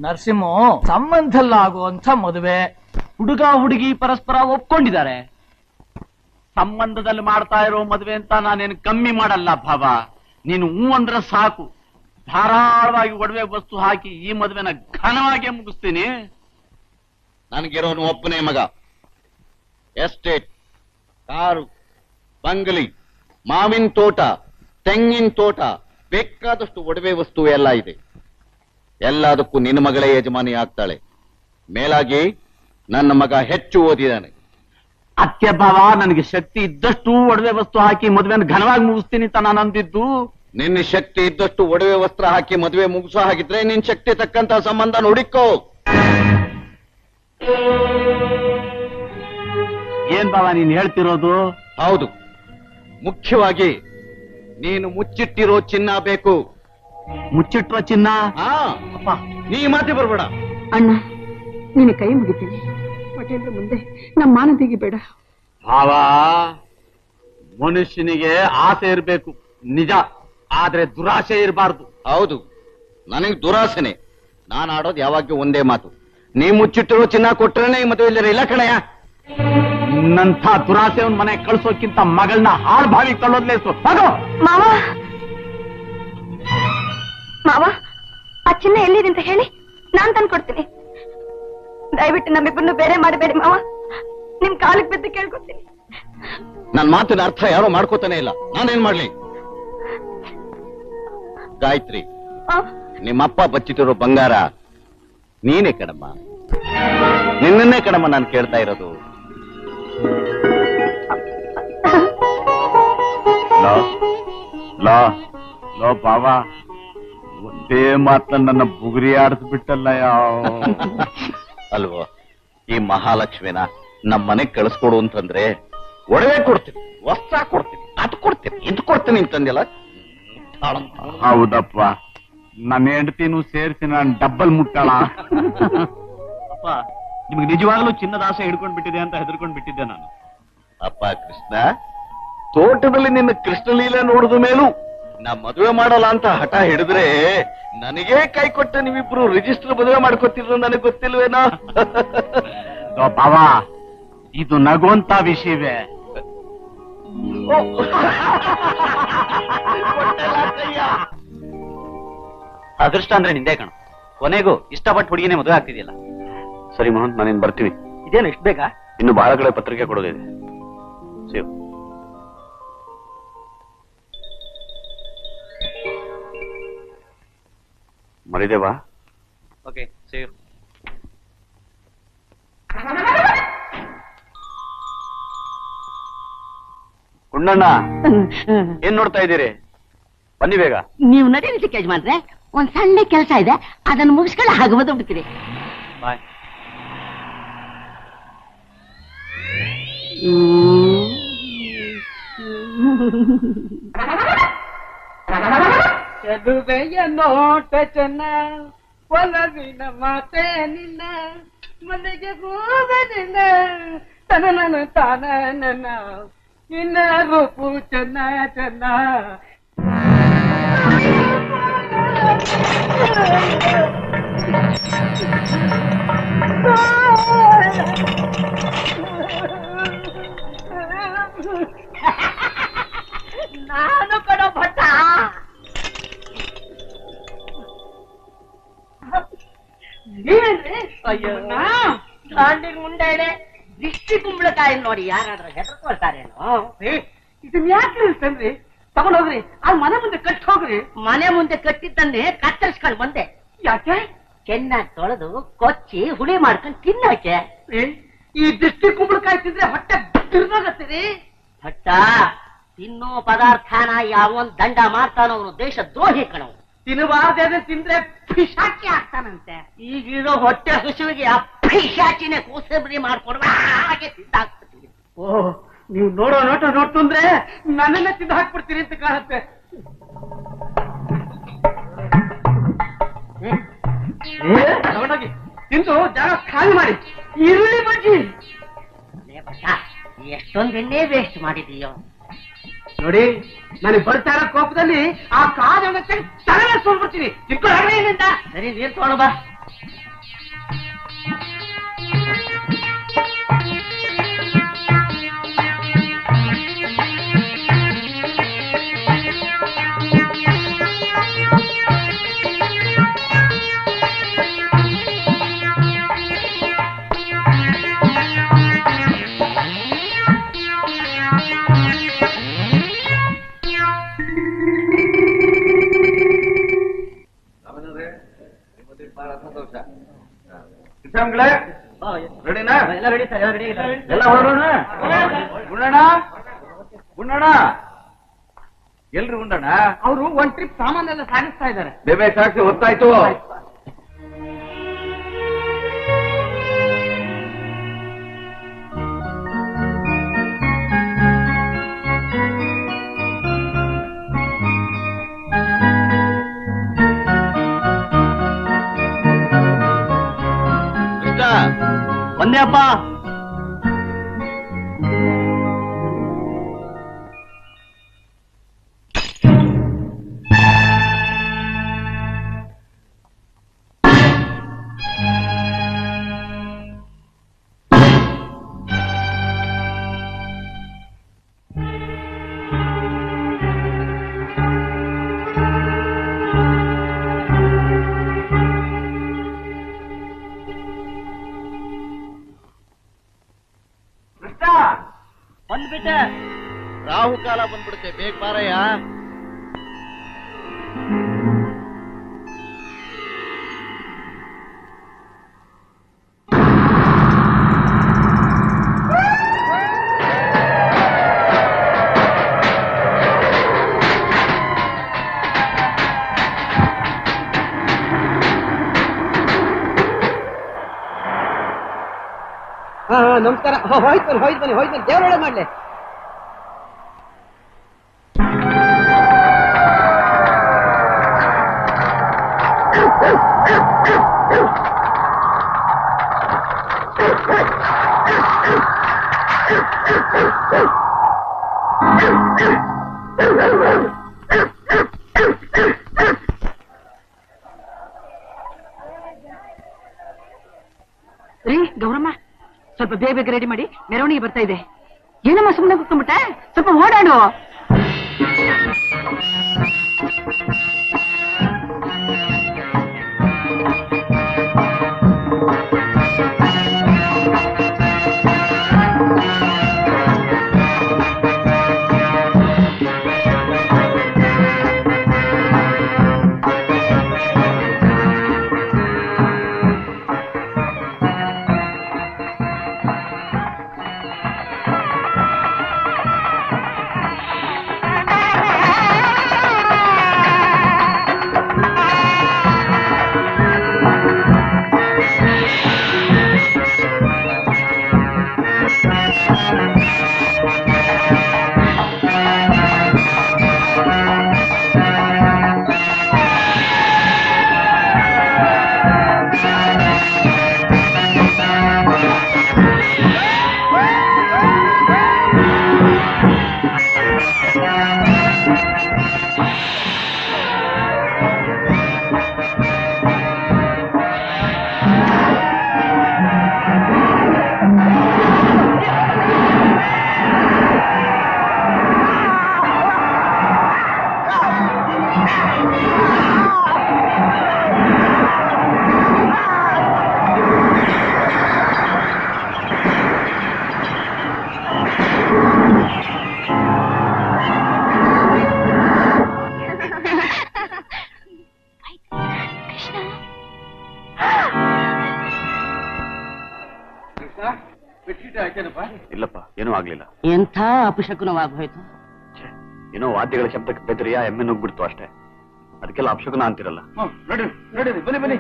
ನರಸಿಂಹ ಸಂಬಂಧದಲ್ಲಾಗುವಂಥ ಮದುವೆ, ಹುಡುಗ ಹುಡುಗಿ ಪರಸ್ಪರ ಒಪ್ಕೊಂಡಿದ್ದಾರೆ. ಸಂಬಂಧದಲ್ಲಿ ಮಾಡ್ತಾ ಇರೋ ಮದುವೆ ಅಂತ ನಾನೇನು ಕಮ್ಮಿ ಮಾಡಲ್ಲ ಭಾವ. ನೀನು ಹೂ ಅಂದ್ರೆ ಸಾಕು, ಧಾರಾಳವಾಗಿ ಒಡವೆ ವಸ್ತು ಹಾಕಿ ಈ ಮದುವೆನ ಘನವಾಗಿ ಮುಗಿಸ್ತೀನಿ. ನನಗಿರೋನು ಒಬ್ಬನೇ ಮಗ. ಎಸ್ಟೇಟ್, ಕಾರು, ಬಂಗಲಿ, ಮಾವಿನ ತೋಟ, ತೆಂಗಿನ ತೋಟ, ಬೇಕಾದಷ್ಟು ಒಡವೆ ವಸ್ತು ಎಲ್ಲ ಇದೆ. ಎಲ್ಲದಕ್ಕೂ ನಿನ್ನ ಮಗಳೇ ಯಜಮಾನಿ ಆಗ್ತಾಳೆ. ಮೇಲಾಗಿ ನನ್ನ ಮಗ ಹೆಚ್ಚು ಓದಿದ್ದಾನೆ. ಅತ್ಯ ಭಾವ, ನನಗೆ ಶಕ್ತಿ ಇದ್ದಷ್ಟು ಒಡವೆ ವಸ್ತು ಹಾಕಿ ಮದುವೆನ ಘನವಾಗಿ ಮುಗಿಸ್ತೀನಿ ಅಂತ ನಾನು ಅಂದಿದ್ದು. ನಿನ್ನ ಶಕ್ತಿ ಇದ್ದಷ್ಟು ಒಡವೆ ವಸ್ತ್ರ ಹಾಕಿ ಮದುವೆ ಮುಗಿಸೋ ಹಾಗಿದ್ರೆ ನಿನ್ ಶಕ್ತಿ ತಕ್ಕಂತ ಸಂಬಂಧ ನೋಡಿಕೋ. ಏನ್ ಭಾವ ನೀನ್ ಹೇಳ್ತಿರೋದು? ಹೌದು, ಮುಖ್ಯವಾಗಿ ನೀನು ಮುಚ್ಚಿಟ್ಟಿರೋ ಚಿನ್ನ ಬೇಕು. ಮುಚ್ಚಿಟ್ರೋ ಚಿನ್ನ? ಅಪ್ಪ, ನೀ ಮಾತಿ ಬರ್ಬೇಡ. ಅಣ್ಣ, ನಿನ್ನ ಕೈ ಮುಗಿತೀನಿ. ಪಟೇಲ್ರ ಮುಂದೆ ನಮ್ಮ ಮಾನ ತೆಗಿಬೇಡ. ಭಾವ, ಮನುಷ್ಯನಿಗೆ ಆಸೆ ಇರಬೇಕು ನಿಜ, ಆದ್ರೆ ದುರಾಸೆ ಇರಬಾರ್ದು. ಹೌದು, ನನಗೆ ದುರಾಸೆನೆ. ನಾನು ಆಡೋದು ಯಾವಾಗ್ಲೂ ಒಂದೇ ಮಾತು, ನೀ ಮುಚ್ಚಿಟ್ಟಿರೋ ಚಿನ್ನ ಕೊಟ್ರೇನೆ ಈ ಮದುವೆ. ಇಲ್ಲ ಕಣಯ್ಯ, ನಿನ್ನಂಥ ದುರಾಸೆ ಒಂದ್ ಮನೆ ಕಳ್ಸೋಕ್ಕಿಂತ ಮಗಳನ್ನ ಹಾಳು ಬಾವಿ ಕಳ್ಳೋದ್ಲೇಸು. ಮಾವ, ಮಾವ, ಆ ಚಿನ್ನ ಎಲ್ಲಿದೆ ಅಂತ ಹೇಳಿ, ನಾನ್ ತಂದು ಕೊಡ್ತೀನಿ. ದಯವಿಟ್ಟು ನಮ್ಮಿಬ್ಬರನ್ನು ಬೇರೆ ಮಾಡಬೇಡಿ ಮಾವ. ನಿಮ್ ಕಾಲಿಗೆ ಬಿದ್ದು ಕೇಳ್ಕೊತೀನಿ. ನನ್ನ ಮಾತಿನ ಅರ್ಥ ಯಾರೋ ಮಾಡ್ಕೋತಾನೆ ಇಲ್ಲ. ನಾನೇನ್ ಮಾಡ್ಲಿ? ಗಾಯತ್ರಿ, ನಿಮ್ಮಪ್ಪ ಬಚ್ಚಿಟ್ಟಿರೋ ಬಂಗಾರ ನೀನೇ ಕಣಮ್ಮ. ನಿನ್ನನ್ನೇ ಕಣಮ್ಮ ನಾನು ಕೇಳ್ತಾ ಇರೋದು. ಲೋ ಬಾವ, ಒಂದೇ ಮಾತನ್ನ ನನ್ನ ಬುಗುರಿ ಆಡಿಸ್ಬಿಟ್ಟಲ್ಲ ಯಾವ ಅಲ್ವೋ? ಈ ಮಹಾಲಕ್ಷ್ಮಿನ ನಮ್ಮ ಮನೆಗ್ ಕಳಿಸ್ಕೊಡು ಅಂತಂದ್ರೆ ಒಡವೆ ಕೊಡ್ತೀನಿ, ವಸ್ತ್ರ ಕೊಡ್ತೀನಿ, ಅದು ಕೊಡ್ತೀನಿ, ಇದು ಕೊಡ್ತೀನಿ ಅಂತಂದಿಲ್ಲ. ಹೌದಪ್ಪ, ನನ್ನ ಹೆಂಡತಿನೂ ಸೇರಿಸಿ ನಾನು ಡಬ್ಬಲ್ ಮುಟ್ಟಾಳ. ಅಪ್ಪ, ನಿಮ್ಗೆ ನಿಜವಾಗ್ಲೂ ಚಿನ್ನದ ಆಸೆ ಹಿಡ್ಕೊಂಡ್ ಬಿಟ್ಟಿದೆ ಅಂತ ಹೆದರ್ಕೊಂಡ್ ಬಿಟ್ಟಿದ್ದೆ ನಾನು. ಅಪ್ಪ ಕೃಷ್ಣ, ತೋಟದಲ್ಲಿ ನಿನ್ನ ಕೃಷ್ಣಲೀಲೆ ನೋಡಿದ ಮೇಲೂ ನಾ ಮದುವೆ ಮಾಡಲ್ಲ ಅಂತ ಹಠ ಹಿಡಿದ್ರೆ ನನಗೇ ಕೈ ಕೊಟ್ಟ ನೀವಿಬ್ರು ರಿಜಿಸ್ಟರ್ ಮದುವೆ ಮಾಡ್ಕೊತಿದ್ರು ನನಗೆ ಗೊತ್ತಿಲ್ವೇನೋ? ಬಾವ, ಇದು ನಗುವಂತ ವಿಷಯವೇ. ಅದೃಷ್ಟ ಅಂದ್ರೆ ನಿಂದೆ ಕಣ. ಕೊನೆಗೂ ಇಷ್ಟಪಟ್ಟು ಹುಡುಗಿನೇ ಮದುವೆ ಆಗ್ತಿದೆಯಲ್ಲ. ಸರಿ ಮೋಹನ್, ನಾನಿನ್ ಬರ್ತೀನಿ. ಇದೇನು ಇಷ್ಟ ಬೇಕಾ? ಇನ್ನು ಬಹಳ ಕಡೆ ಪತ್ರಿಕೆ ಕೊಡೋದಿದೆ. ಸೇವ್. ಮರಿದೇವಾ? Okay, save. ಗುಂಡಣ್ಣ, ಏನ್ ನೋಡ್ತಾ ಇದ್ದೀರಿ? ಬನ್ನಿ ಬೇಗ. ನೀವು ನಡೀಲಿಕ್ಕೆ ಯಜಮಾನ್ರೆ, ಒಂದ್ ಸಣ್ಣ ಕೆಲಸ ಇದೆ, ಅದನ್ನು ಮುಗಿಸ್ಕೊಳ್ಳಿ, ಹಾಗೆ ಬಂದ್ಬಿಡ್ತೀರಿ. ಬಾಯ್. ಚದುವೆಯ ನೋಟ ಚೆನ್ನ, ಒಲವಿನ ಮಾತೆ ನಿನ್ನ, ಮನೆಗೆ ಹೋಗಲಿನ ತನ ತಾನ ನನ್ನ, ನಿನ್ನ ರೂಪು ಚೆನ್ನ ಚೆನ್ನ. ನಾನು ಕಡೋ ಭಟ್ಟ. ನೀವೇನ್ರಿ? ಅಯ್ಯೋ, ದಾಂಡಿಗೆ ಮುಂದೆ ಇದೆ ದಿಷ್ಟಿ ಕುಂಬಳಕಾಯಿ ನೋಡಿ ಯಾರಾದ್ರೂ ಹೆದರ್ಕೊಳ್ತಾರೇನೋ. ಇದನ್ ಯಾಕೆ ತಂದ್ರಿ? ತಗೊಂಡೋಗ್ರಿ, ಆ ಮನೆ ಮುಂದೆ ಕಟ್ಟಿ ಹೋಗ್ರಿ. ಮನೆ ಮುಂದೆ ಕಟ್ಟಿದ್ದನ್ನೇ ಕತ್ತರಿಸ್ಕೊಂಡು ಬಂದೆ. ಯಾಕೆ? ಚೆನ್ನಾಗಿ ತೊಳೆದು ಕೊಚ್ಚಿ ಹುಳಿ ಮಾಡ್ಕೊಂಡು ತಿನ್ನೋಕೆ. ಈ ದಿಷ್ಟಿ ಕುಂಬಳಕಾಯಿ ತಿಂದ್ರೆ ಹೊಟ್ಟೆ ತಿರ್ಗೋಗತ್ತೀರಿ. ಭಟ್ಟ, ತಿನ್ನೋ ಪದಾರ್ಥನ ಯಾವೊಂದ್ ದಂಡ ಮಾಡ್ತಾನೋ ಅವನು ದೇಶ ದ್ರೋಹಿ ಕಣವು. ತಿನ್ನಬಾರ್ದೇ ತಿಂದ್ರೆ ಪಿಶಾಚಿ ಆಗ್ತಾನಂತೆ. ಈಗಿರೋ ಹೊಟ್ಟೆ ಹಸುವಿಗೆ ಆ ಪಿಶಾಚಿನೇ ಕೋಸಂಬರಿ ಮಾಡ್ಕೊಡುವ ಹಾಗೆ ತಿಂದಾಕ್ಬಿಡ್ತೀವಿ. ಓಹ್, ನೀವು ನೋಡೋ ನೋಟ ನೋಡ್ತಂದ್ರೆ ನನ್ನನ್ನೇ ತಿಂದು ಹಾಕ್ಬಿಡ್ತೀರಿ ಅಂತ ಕಾಣುತ್ತೆ. ತಗೊಂಡೋಗಿ ತಿಂದು ಜಾಗ ಖಾಲಿ ಮಾಡಿ. ಈರುಳ್ಳಿ ಬಜ್ಜಿ ಎಷ್ಟೊಂದು ಎಣ್ಣೆ ವೇಸ್ಟ್ ಮಾಡಿದೀಯೋ ನೋಡಿ. ನನಗೆ ಬರ್ತಾ ಇರೋ ಕೋಪದಲ್ಲಿ ಆ ಕಾದ ತಲೆ ಸೋಲ್ಬಿಡ್ತೀನಿ. ಸರಿ, ನೀರ್ ತಗೊಂಡು ಬಾ. ಕೃಷ್ಣಂಗಳೇ ರೆಡಿನಾ? ಎಲ್ಲ ಹೊರಡೋಣ. ಗುಂಡಣ್ಣ ಗುಂಡಣ್ಣ ಎಲ್ರು ಗುಂಡಣ್ಣ? ಅವರು ಒಂದ್ ಟ್ರಿಪ್ ಸಾಮಾನೆಲ್ಲ ಸಾಗಿಸ್ತಾ ಇದ್ದಾರೆ. ಬೇಬೆ ಸಾಕ್ಷಿ ಹೊತ್ತಾಯ್ತು. ಒಂದೇ ಅಪ್ಪ. ಬಂದ್ಬಿಟ್ಟೆ. ರಾಹು ಕಾಲ ಬಂದ್ಬಿಡುತ್ತೆ, ಬೇಗ ಬಾರಯ್ಯ. ನಮಸ್ಕಾರ. ಹೋಯ್ತು ಬನ್ನಿ ದೇವರೊಳೆ ಮಾಡ್ಲಿ. ರೀ ಗೌರಮ್ಮ, ಸ್ವಲ್ಪ ಬೇಗ ರೆಡಿ ಮಾಡಿ, ಮೆರವಣಿಗೆ ಬರ್ತಾ ಇದೆ. ಏನಮ್ಮ ಸುಮ್ಮನೆ ಕೂತ್ಕೊಂಡ್ಬಿಟ್ಟೆ, ಸ್ವಲ್ಪ ಓಡಾಡು. ಇಲ್ಲಪ್ಪ, ಏನೂ ಆಗ್ಲಿಲ್ಲ. ಎಂಥ ಅಪಶಕುನವಾಗೋಯ್ತು. ಏನೋ ವಾದ್ಯಗಳ ಶಬ್ದಕ್ಕೆ ಬೆದರಿಯ ಎಮ್ಮೆ ನುಗ್ಬಿಡ್ತು ಅಷ್ಟೇ. ಅದಕ್ಕೆಲ್ಲ ಅಪಶಕುನ ಅಂತಿರಲ್ಲ. ನೋಡಿ ಬನ್ನಿ.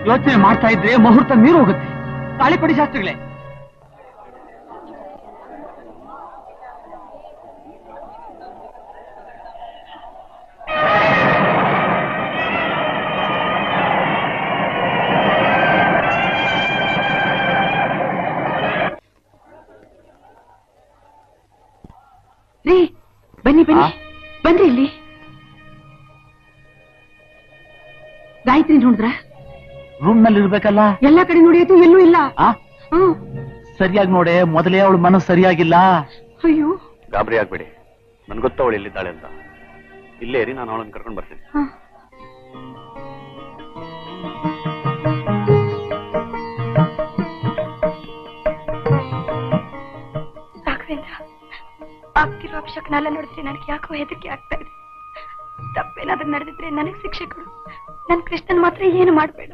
ಯೋಚನೆ ಮಾಡ್ತಾ ಇದ್ರೆ ಮುಹೂರ್ತ ನೀರು ಹೋಗುತ್ತೆ. ತಾಳಿಪಡಿ ಶಾಸ್ತ್ರಿಗಳೇ, ರೀ ಬನ್ನಿ ಬನ್ನಿ ಬನ್ರಿ ಇಲ್ಲಿ. ಗಾಯತ್ರಿ ನೋಡಿದ್ರ? ರೂಮ್ ನಲ್ಲಿ ಇರ್ಬೇಕಲ್ಲ. ಎಲ್ಲಾ ಕಡೆ ನೋಡಿಯತು ಎಲ್ಲೂ ಇಲ್ಲ. ಸರಿಯಾಗಿ ನೋಡೆ, ಮೊದಲೇ ಅವಳು ಮನಸ್ಸು ಸರಿಯಾಗಿಲ್ಲ. ಅಯ್ಯೋ ಗಾಬರಿ ಆಗ್ಬೇಡಿ, ನನ್ ಗೊತ್ತ ಅವಳು ಎಲ್ಲಿದ್ದಾಳೆ ಅಂತ. ಇಲ್ಲೇ ಇರಿ, ನಾನು ಅವಳನ್ನು ಕರ್ಕೊಂಡು ಬರ್ತೀನಿ. ರಾಘವೇಂದ್ರ, ಆಗ್ತಿರೋ ಅಪಶಕನೆಲ್ಲ ನೋಡಿದ್ರೆ ನನಗೆ ಯಾಕೋ ಹೆದರಿಕೆ ಆಗ್ತಾ ಇದೆ. ತಪ್ಪೇನಾದ್ರೂ ನಡೆದಿದ್ರೆ ನನಗೆ ಶಿಕ್ಷೆ ಕೊಡು. ನನ್ ಕೃಷ್ಣನ್ ಮಾತ್ರ ಏನು ಮಾಡ್ಬೇಡ.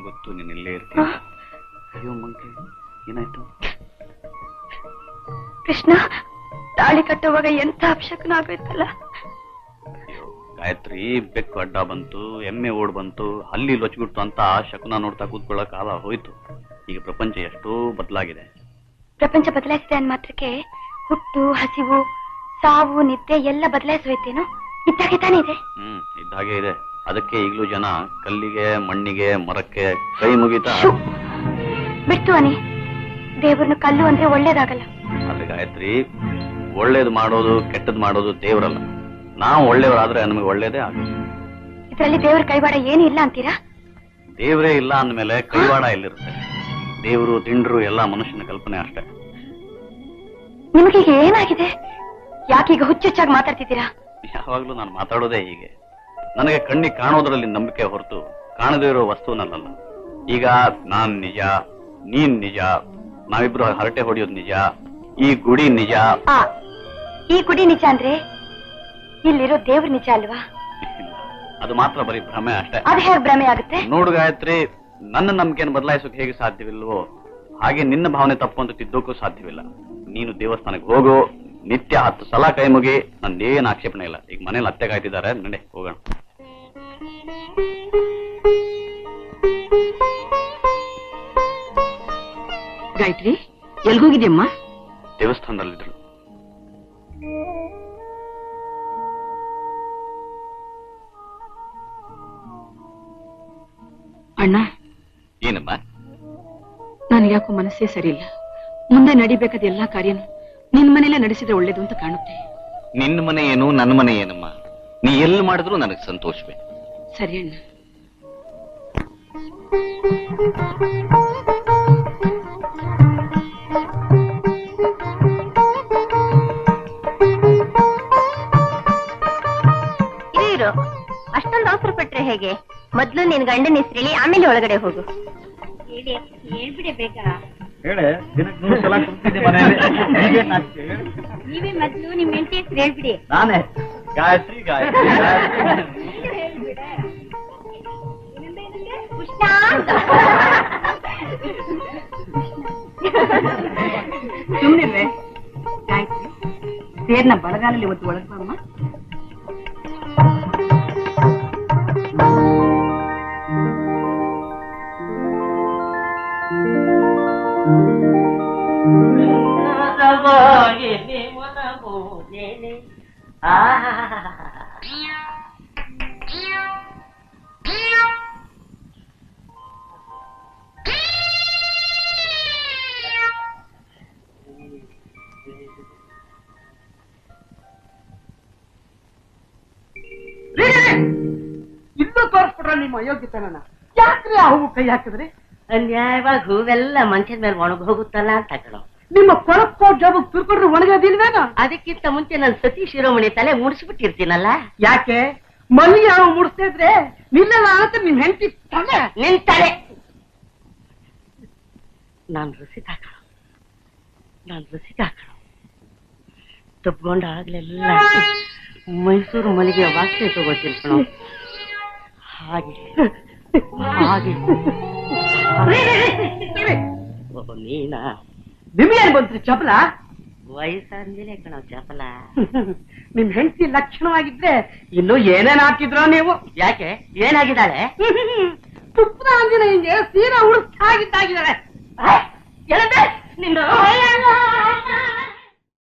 ಗೊತ್ತು ನೀನ್ ಇಲ್ಲೇ ಇರ್ತೀನಿ. ಅಯ್ಯೋ ಮಂಕೆ, ಏನಾಯ್ತು? ಕೃಷ್ಣ ತಾಳಿ ಕಟ್ಟುವಾಗ ಎಂತ ಅಪಶಕನ ಆಗೋಯ್ತಲ್ಲ. ಅಯ್ಯೋ ಗಾಯತ್ರಿ, ಬೆಕ್ಕು ಅಡ್ಡ ಬಂತು, ಎಮ್ಮೆ ಓಡ್ ಬಂತು, ಹಲ್ಲಿ ಲೊಚ್ಚಿಬಿಡ್ತು ಅಂತ ಶಕುನ ನೋಡ್ತಾ ಕೂತ್ಕೊಳ್ಳೋ ಕಾಲ ಹೋಯ್ತು. ಈಗ ಪ್ರಪಂಚ ಎಷ್ಟೋ ಬದಲಾಗಿದೆ. ಪ್ರಪಂಚ ಬದಲಾಯಿಸಿದೆ ಅನ್ ಮಾತ್ರಕ್ಕೆ ಹುಟ್ಟು, ಹಸಿವು, ಸಾವು, ನಿದ್ದೆ ಎಲ್ಲ ಬದಲಾಯಿಸೋಯ್ತೇನೋ? ಇದ್ದಾಗೆ ತಾನೇ ಇದೆ. ಇದ್ದಾಗೆ ಇದೆ. ಅದಕ್ಕೆ ಈಗಲೂ ಜನ ಕಲ್ಲಿಗೆ, ಮಣ್ಣಿಗೆ, ಮರಕ್ಕೆ ಕೈ ಮುಗಿತಾ. ಬಿಟ್ಟು ಅನಿ, ದೇವ್ರನ್ನ ಕಲ್ಲು ಅಂದ್ರೆ ಒಳ್ಳೇದಾಗಲ್ಲ. ಅಲ್ಲ ಗಾಯತ್ರಿ, ಒಳ್ಳೇದು ಮಾಡೋದು ಕೆಟ್ಟದ್ ಮಾಡೋದು ದೇವರಲ್ಲ. ನಾವು ಒಳ್ಳೆಯವರಾದ್ರೆ ನಮಗೆ ಒಳ್ಳೇದೇ ಆಗುತ್ತೆ. ಇದರಲ್ಲಿ ದೇವ್ರ ಕೈವಾಡ ಏನು ಇಲ್ಲ ಅಂತೀರಾ? ದೇವರೇ ಇಲ್ಲ ಅಂದ್ಮೇಲೆ ಕೈವಾಡ ಎಲ್ಲಿರುತ್ತೆ? ದೇವರು ದಿಂಡ್ರು ಎಲ್ಲ ಮನುಷ್ಯನ ಕಲ್ಪನೆ ಅಷ್ಟೇ. ನಿಮಗೀಗ ಏನಾಗಿದೆ? ಯಾಕೀಗ ಹುಚ್ಚುಚ್ಚಾಗಿ ಮಾತಾಡ್ತಿದ್ದೀರಾ? ಯಾವಾಗ್ಲೂ ನಾನು ಮಾತಾಡೋದೇ ಹೀಗೆ. ನನಗೆ ಕಣ್ಣಿಗೆ ಕಾಣೋದ್ರಲ್ಲಿ ನಂಬಿಕೆ ಹೊರತು ಕಾಣದೇ ಇರೋ ವಸ್ತುನಲ್ಲ. ಈಗ ನಾನ್ ನಿಜ, ನೀನ್ ನಿಜ, ನಾವಿಬ್ರು ಹರಟೆ ಹೊಡೆಯೋದು ನಿಜ, ಈ ಗುಡಿ ನಿಜ. ಈ ಗುಡಿ ನಿಜ ಅಂದ್ರೆ ಇಲ್ಲಿರೋ ದೇವ್ರ ನಿಜ ಅಲ್ವಾ? ಅದು ಮಾತ್ರ ಬರೀ ಭ್ರಮೆ ಅಷ್ಟೇ. ಅದು ಹೇಗೆ ಭ್ರಮೆ ಆಗುತ್ತೆ? ನೋಡು ಗಾಯತ್ರಿ, ನನ್ನ ನಂಬಿಕೆಯನ್ನು ಬದಲಾಯಿಸೋಕೆ ಹೇಗೆ ಸಾಧ್ಯವಿಲ್ವೋ ಹಾಗೆ ನಿನ್ನ ಭಾವನೆ ತಪ್ಪು ಅಂತ ತಿದ್ದೋಕ್ಕೂ ಸಾಧ್ಯವಿಲ್ಲ. ನೀನು ದೇವಸ್ಥಾನಕ್ಕೆ ಹೋಗು, ನಿತ್ಯ 10 ಸಲ ಕೈ ಮುಗಿ, ನಂದೇನು ಆಕ್ಷೇಪಣೆ ಇಲ್ಲ. ಈಗ ಮನೇಲಿ ಅತ್ತೆ ಕಾಯ್ತಿದ್ದಾರೆ, ನಡೆ ಹೋಗೋಣ. ಗಾಯತ್ರಿ ಎಲ್ಗೋಗಿದ್ಯಮ್ಮ? ದೇವಸ್ಥಾನದಲ್ಲಿದ್ರು. ಅಣ್ಣ, ಏನಮ್ಮ? ನನಗೆ ಯಾಕೋ ಮನಸ್ಸೇ ಸರಿ ಇಲ್ಲ. ಮುಂದೆ ನಡಿಬೇಕಾದ ಎಲ್ಲಾ ಕಾರ್ಯನು ನಿನ್ ಮನೇಲೆ ನಡೆಸಿದ್ರೆ ಒಳ್ಳೇದು ಅಂತ ಕಾಣುತ್ತೆ. ನಿನ್ನ ಮನೆ ಏನು, ನನ್ನ ಮನೆ ಏನಮ್ಮ? ನೀ ಎಲ್ಲಿ ಮಾಡಿದ್ರು ನನಗೆ ಸಂತೋಷವೇ. ಸರಿ ಅಣ್ಣ. ಇರು, ಅಷ್ಟೊಂದು ಅವಸರ ಪಟ್ರೆ ಹೇಗೆ? ಮೊದ್ಲು ನಿನ್ ಗಂಡನ ಹೆಸರೇಳಿ, ಆಮೇಲೆ ಒಳಗಡೆ ಹೋಗು. ಹೇಳ್ಬಿಡಿ ಬೇಗ. ನೀವೇ ಮೊದ್ಲು ನಿಮ್ ಹೆಂಡತಿ ಹೆಸರು ಹೇಳ್ಬಿಡಿ. ನಾನೇ ಗಾಯತ್ರಿ. ಗಾಯತ್ರಿ ಸುಮ್ಮನೆ ಗಾಯತ್ರಿ, ಸೇರ್ನ ಬಲಗಾಲಲ್ಲಿ ಇವತ್ತು ಒಳಗೆ ಬರಮ್ಮ. ಇಲ್ಲೂ ತೋರಿಸ್ಬಿಟ್ರ ನಿಮ್ಮ ಅಯೋಗ್ಯತನ. ಯಾಕ್ರಿ ಆ ಹೂವು ಕೈ ಹಾಕಿದ್ರಿ? ಅನ್ಯಾಯವಾಗಿ ಹೂವೆಲ್ಲ ಮಂಚದ ಮೇಲೆ ಒಣಗಿ ಹೋಗುತ್ತಲ್ಲ ಅಂತ ಕಣೋ. ನಿಮ್ಮ ಕೊಳಕೋ ಜಾಬಕ್ ತುರ್ಕೊಂಡ್ರೆ ಒಣಗೋದಿಲ್ವೇನ? ಅದಕ್ಕಿಂತ ಮುಂಚೆ ನಾನು ಸತೀಶ್ ಶಿರೋಮಣಿ ತಲೆ ಮುಡಿಸ್ಬಿಟ್ಟಿರ್ತೀನಲ್ಲ. ಯಾಕೆ ಮಲ್ಲಿಗೆ ಯಾವ ಮುಡಿಸ್ತಾ ಇದ್ರೆ ನಿನ್ನೆಲ್ಲ ಆಗತ್ತೆ ನಿಮ್ ಹೆಂಡತಿ ತಲೆ. ನಿನ್ ತಲೆ ನಾನು ರುಸಿ ತಾಕಣ, ನಾನು ರುಸಿ ತಾಕಣ. ತಪ್ಕೊಂಡ ಆಗ್ಲೆಲ್ಲ ಮೈಸೂರು ಮಲ್ಲಿಗೆ ವಾಸನೆ ತಗೋತೀನಿ ಕಣೋ. ಹಾಗೆ ಹಾಗೆ ನೀನಾ? ನಿಮ್ಗೇನ್ ಬಂತ್ರಿ ಚಪಲ? ವಯಸ್ಸಾದ್ಮೇಲೆ ಕಣ ಚಪಲ. ನಿಮ್ ಹೆಂಡತಿ ಲಕ್ಷಣವಾಗಿದ್ರೆ ಇನ್ನು ಏನೇನ್ ಹಾಕಿದ್ರೋ ನೀವು? ಯಾಕೆ ಏನಾಗಿದ್ದಾಳೆ? ತುಪ್ಪದ ಆಂಜನೇಯಂಗೆ ಸೀರೆ ಉಳಿಸ್ತಾಗಿದ್ದಾಗಿದ್ದಾಳೆ.